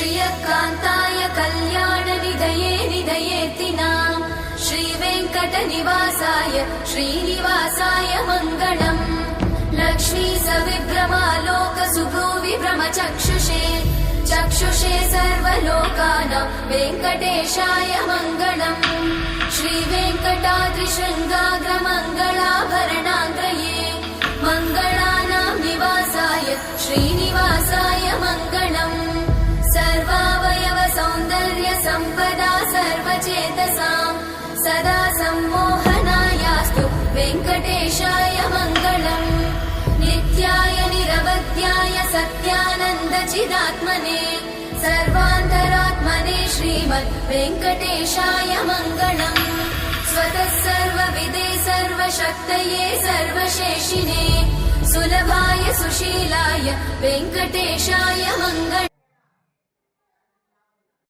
श्रियकान्ताय कल्याणनिधये निधयेतिनाम् श्रीवेङ्कटनिवासाय श्रीनिवासाय मङ्गलम् लक्ष्मी सविभ्रमालोकसुभ्रूविभ्रमचक्षुषे चक्षुषे सर्वलोकानां वेङ्कटेशाय मङ्गलम् श्रीवेङ्कटाद्रिशृङ्गाग्रमङ्गलाभरणाङ्ग्रये मङ्गलानां निवासाय श्रीनिवासाय मङ्गलम् सर्वावयव सौन्दर्य सम्पदा सर्वचेतसां सदा सम्मोहनायास्तु वेङ्कटेशाय मङ्गलम् नित्याय निरवध्याय सत्यानन्दचिदात्मने सर्वान्तरात्मने श्रीमद् वेङ्कटेशाय मङ्गलम् स्वतः सर्वविदे सर्वशक्तये सर्वशेषिने सुलभाय सुशीलाय वेङ्कटेशाय मङ्गलम्।